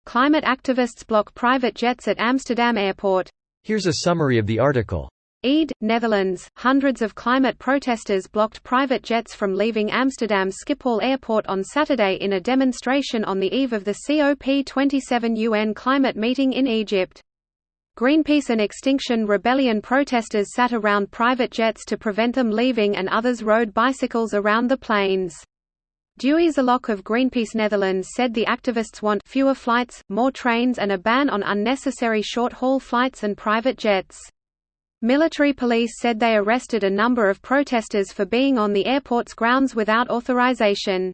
Climate activists block private jets at Amsterdam airport. Here's a summary of the article. Ede, Netherlands. Hundreds of climate protesters blocked private jets from leaving Amsterdam Schiphol Airport on Saturday in a demonstration on the eve of the COP27 UN climate meeting in Egypt. Greenpeace and Extinction Rebellion protesters sat around private jets to prevent them leaving, and others rode bicycles around the planes. Dewey Zalok of Greenpeace Netherlands said the activists want fewer flights, more trains and a ban on unnecessary short-haul flights and private jets. Military police said they arrested a number of protesters for being on the airport's grounds without authorization.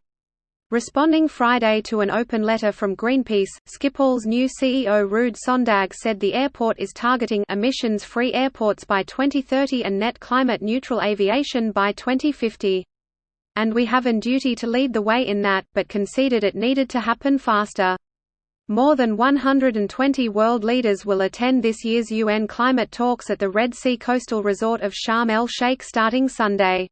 Responding Friday to an open letter from Greenpeace, Schiphol's new CEO Ruud Sondag said the airport is targeting emissions-free airports by 2030 and net climate-neutral aviation by 2050. And we have a duty to lead the way in that, but conceded it needed to happen faster. More than 120 world leaders will attend this year's UN climate talks at the Red Sea coastal resort of Sharm el-Sheikh starting Sunday.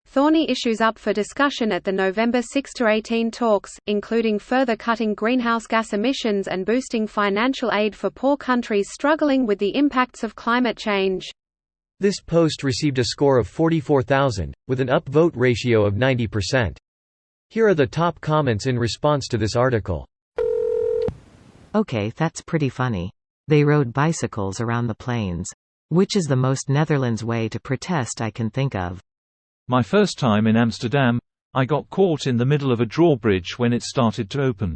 Thorny issues up for discussion at the November 6–18 talks, including further cutting greenhouse gas emissions and boosting financial aid for poor countries struggling with the impacts of climate change. This post received a score of 44,000, with an upvote ratio of 90%. Here are the top comments in response to this article. Okay, that's pretty funny. They rode bicycles around the planes. Which is the most Netherlands way to protest I can think of. My first time in Amsterdam, I got caught in the middle of a drawbridge when it started to open.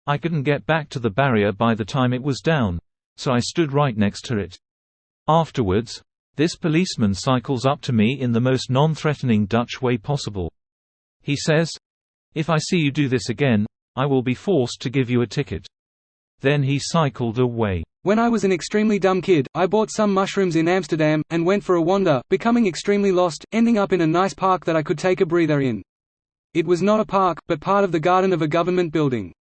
I couldn't get back to the barrier by the time it was down, so I stood right next to it. Afterwards, this policeman cycles up to me in the most non-threatening Dutch way possible. He says, "If I see you do this again, I will be forced to give you a ticket." Then he cycled away. When I was an extremely dumb kid, I bought some mushrooms in Amsterdam, and went for a wander, becoming extremely lost, ending up in a nice park that I could take a breather in. It was not a park, but part of the garden of a government building.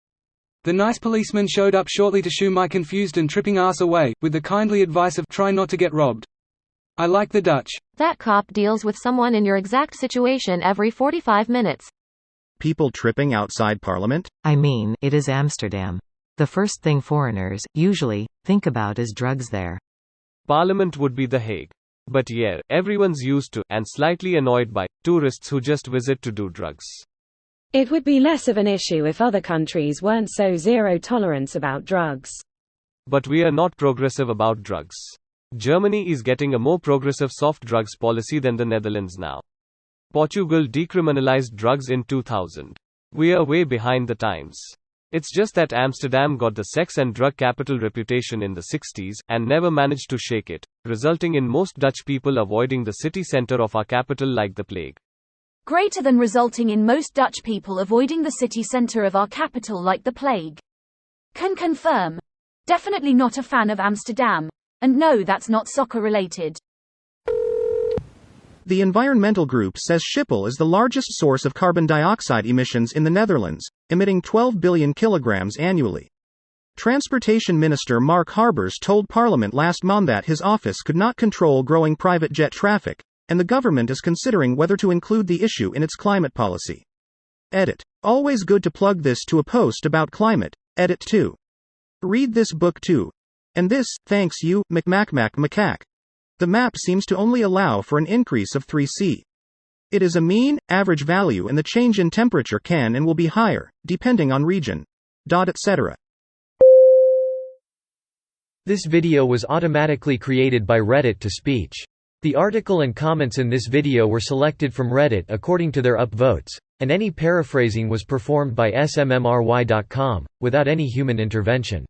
The nice policeman showed up shortly to shoo my confused and tripping ass away, with the kindly advice of try not to get robbed. I like the Dutch. That cop deals with someone in your exact situation every 45 minutes. People tripping outside Parliament? I mean, it is Amsterdam. The first thing foreigners, usually, think about is drugs there. Parliament would be The Hague. But yeah, everyone's used to, and slightly annoyed by, tourists who just visit to do drugs. It would be less of an issue if other countries weren't so zero tolerance about drugs. But we are not progressive about drugs. Germany is getting a more progressive soft drugs policy than the Netherlands now. Portugal decriminalized drugs in 2000. We are way behind the times. It's just that Amsterdam got the sex and drug capital reputation in the 60s, and never managed to shake it, resulting in most Dutch people avoiding the city center of our capital like the plague. Greater than resulting in most Dutch people avoiding the city center of our capital like the plague. Can confirm. Definitely not a fan of Amsterdam. And no, that's not soccer related. The environmental group says Schiphol is the largest source of carbon dioxide emissions in the Netherlands, emitting 12 billion kilograms annually. Transportation Minister Mark Harbers told Parliament last month that his office could not control growing private jet traffic, and the government is considering whether to include the issue in its climate policy. Edit. Always good to plug this to a post about climate. Edit 2. Read this book too. And this, thanks you, macaque. The map seems to only allow for an increase of 3°C. It is a mean, average value, and the change in temperature can and will be higher, depending on region. Etc. This video was automatically created by Reddit to speech. The article and comments in this video were selected from Reddit according to their upvotes, and any paraphrasing was performed by smmry.com, without any human intervention.